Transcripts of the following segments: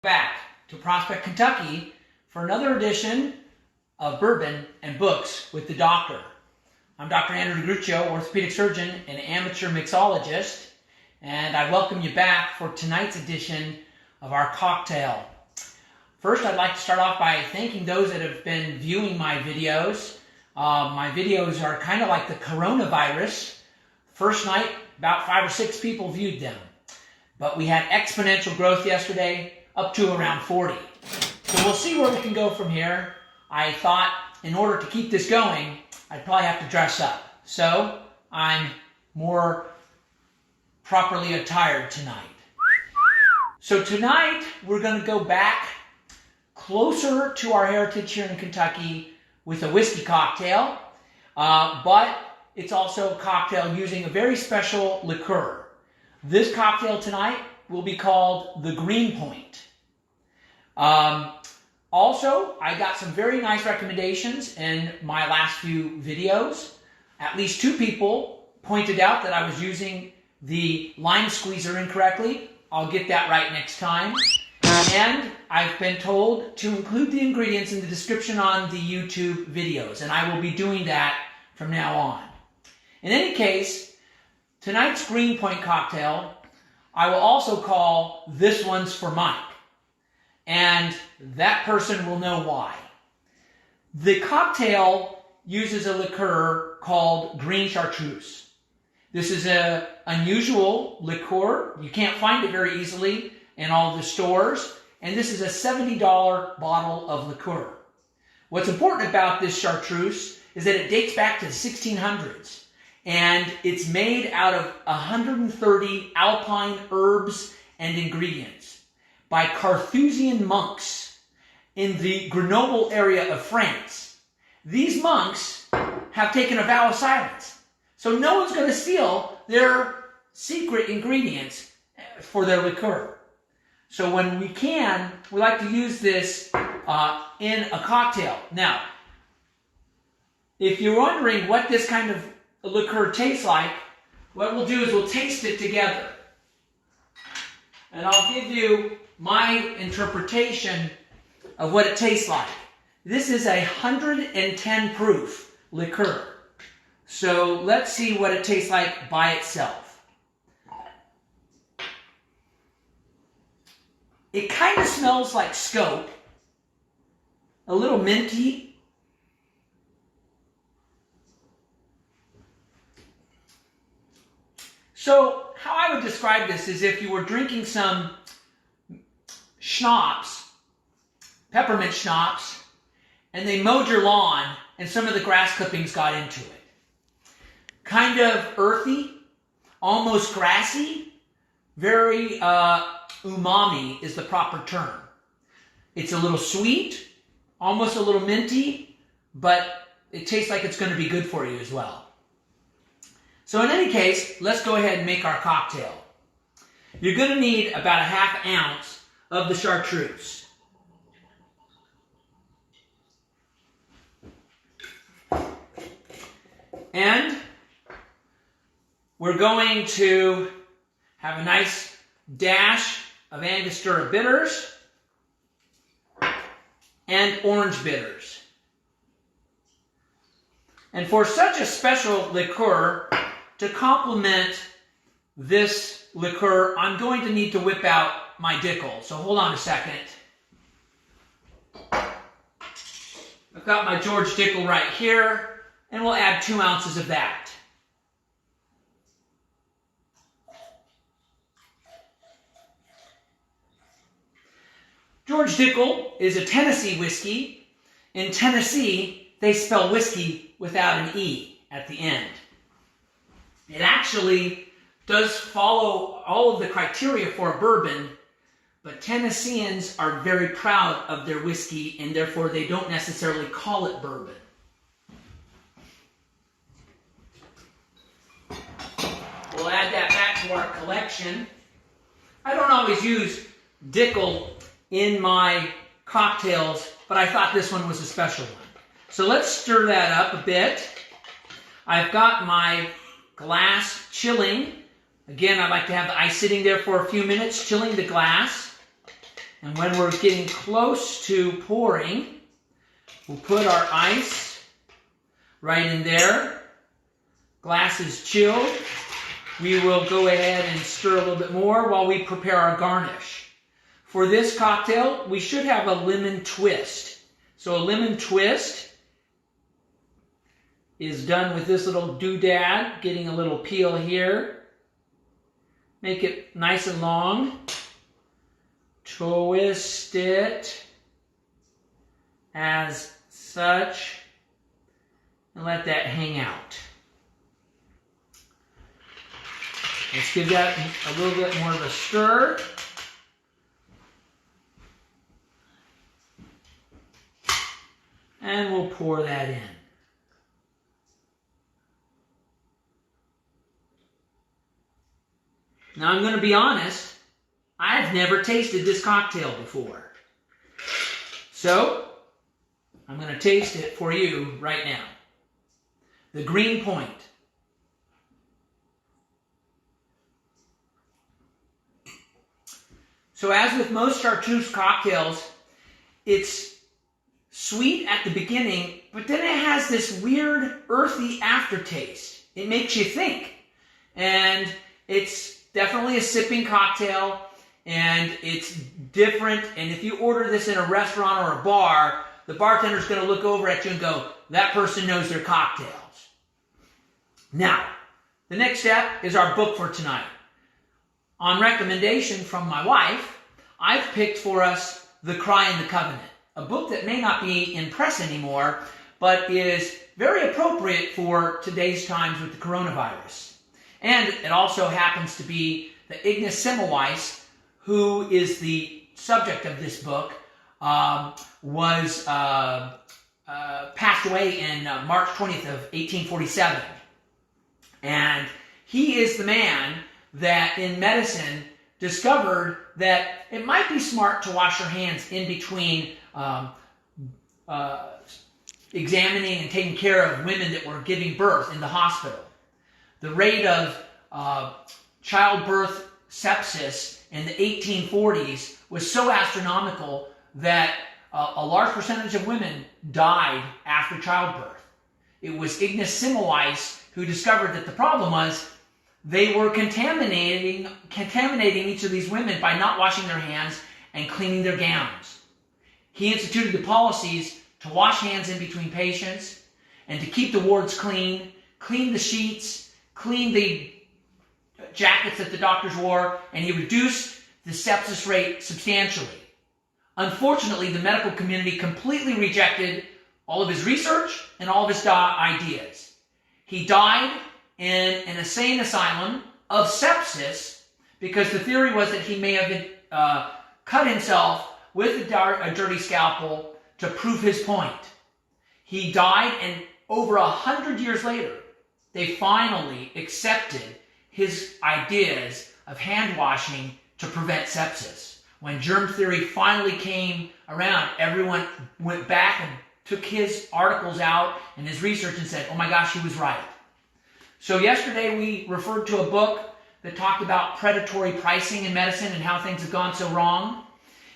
Back to Prospect, Kentucky for another edition of Bourbon and Books with the Doctor. I'm Dr. Andrew DeGruccio, orthopedic surgeon and amateur mixologist, and I welcome you back for tonight's edition of our cocktail. First, I'd like to start off by thanking those that have been viewing my videos. My videos are kind of like the coronavirus. First night, about 5 or 6 people viewed them, but we had exponential growth yesterday, up to around 40. So we'll see where we can go from here. I thought in order to keep this going, I'd probably have to dress up. So I'm more properly attired tonight. So tonight we're going to go back closer to our heritage here in Kentucky with a whiskey cocktail, but it's also a cocktail using a very special liqueur. This cocktail tonight will be called the Greenpoint. Also, I got some very nice recommendations in my last few videos. At least 2 people pointed out that I was using the lime squeezer incorrectly. I'll get that right next time. And I've been told to include the ingredients in the description on the YouTube videos, and I will be doing that from now on. In any case, tonight's Greenpoint cocktail, I will also call This One's for Mike. And that person will know why. The cocktail uses a liqueur called green Chartreuse. This is an unusual liqueur. You can't find it very easily in all the stores. And this is a $70 bottle of liqueur. What's important about this Chartreuse is that it dates back to the 1600s. And it's made out of 130 alpine herbs and ingredients by Carthusian monks in the Grenoble area of France. These monks have taken a vow of silence, so no one's going to steal their secret ingredients for their liqueur. So when we can, we like to use this in a cocktail. Now, if you're wondering what this kind of liqueur tastes like, what we'll do is we'll taste it together. And I'll give you my interpretation of what it tastes like. This is 110 proof liqueur. So let's see what it tastes like by itself. It kind of smells like scope, a little minty. So how I would describe this is if you were drinking some schnapps, peppermint schnapps, and they mowed your lawn and some of the grass clippings got into it. Kind of earthy, almost grassy, very umami is the proper term. It's a little sweet, almost a little minty, but it tastes like it's going to be good for you as well. So in any case, let's go ahead and make our cocktail. You're going to need about a ½ ounce of the Chartreuse. And we're going to have a nice dash of angostura bitters and orange bitters. And for such a special liqueur, to complement this liqueur, I'm going to need to whip out my Dickel. So hold on a second. I've got my George Dickel right here, and we'll add 2 ounces of that. George Dickel is a Tennessee whiskey. In Tennessee, they spell whiskey without an E at the end. It actually does follow all of the criteria for a bourbon, but Tennesseans are very proud of their whiskey, and therefore they don't necessarily call it bourbon. We'll add that back to our collection. I don't always use Dickel in my cocktails, but I thought this one was a special one. So let's stir that up a bit. I've got my glass chilling. Again, I like to have the ice sitting there for a few minutes, chilling the glass. And when we're getting close to pouring, we'll put our ice right in there. Glass is chilled. We will go ahead and stir a little bit more while we prepare our garnish. For this cocktail, we should have a lemon twist. So a lemon twist is done with this little doodad, getting a little peel here. Make it nice and long. Twist it as such and let that hang out. Let's give that a little bit more of a stir. And we'll pour that in. Now I'm going to be honest, I've never tasted this cocktail before. So, I'm going to taste it for you right now. The Greenpoint. So as with most Chartreuse cocktails, it's sweet at the beginning, but then it has this weird earthy aftertaste. It makes you think. And it's definitely a sipping cocktail, and it's different. And if you order this in a restaurant or a bar, the bartender's going to look over at you and go, that person knows their cocktails. Now, the next step is our book for tonight. On recommendation from my wife, I've picked for us The Cry in the Covenant, a book that may not be in press anymore, but is very appropriate for today's times with the coronavirus. And it also happens to be that Ignaz Semmelweis, who is the subject of this book, was passed away in March 20th of 1847. And he is the man that in medicine discovered that it might be smart to wash your hands in between examining and taking care of women that were giving birth in the hospital. The rate of childbirth sepsis in the 1840s was so astronomical that a large percentage of women died after childbirth. It was Ignaz Semmelweis who discovered that the problem was they were contaminating each of these women by not washing their hands and cleaning their gowns. He instituted the policies to wash hands in between patients and to keep the wards clean, clean the sheets, clean the jackets that the doctors wore, and he reduced the sepsis rate substantially. Unfortunately, the medical community completely rejected all of his research and all of his ideas. He died in an insane asylum of sepsis because the theory was that he may have been, cut himself with a dirty scalpel to prove his point. He died, and over 100 years later, they finally accepted his ideas of hand washing to prevent sepsis. When germ theory finally came around, everyone went back and took his articles out and his research and said, oh my gosh, he was right. So yesterday we referred to a book that talked about predatory pricing in medicine and how things have gone so wrong.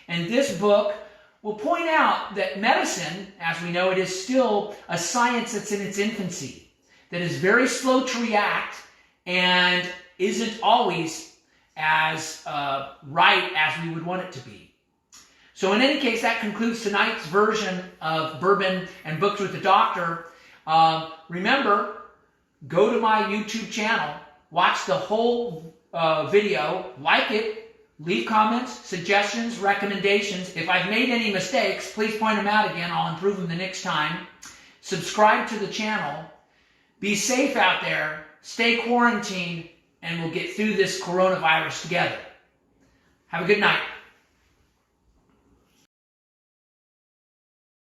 And this book will point out that medicine, as we know it, is still a science that's in its infancy, that is very slow to react and isn't always as right as we would want it to be. So in any case, that concludes tonight's version of Bourbon and Books with the Doctor. Remember, go to my YouTube channel, watch the whole video, like it, leave comments, suggestions, recommendations. If I've made any mistakes, please point them out again. I'll improve them the next time. Subscribe to the channel. Be safe out there. Stay quarantined, and we'll get through this coronavirus together. Have a good night.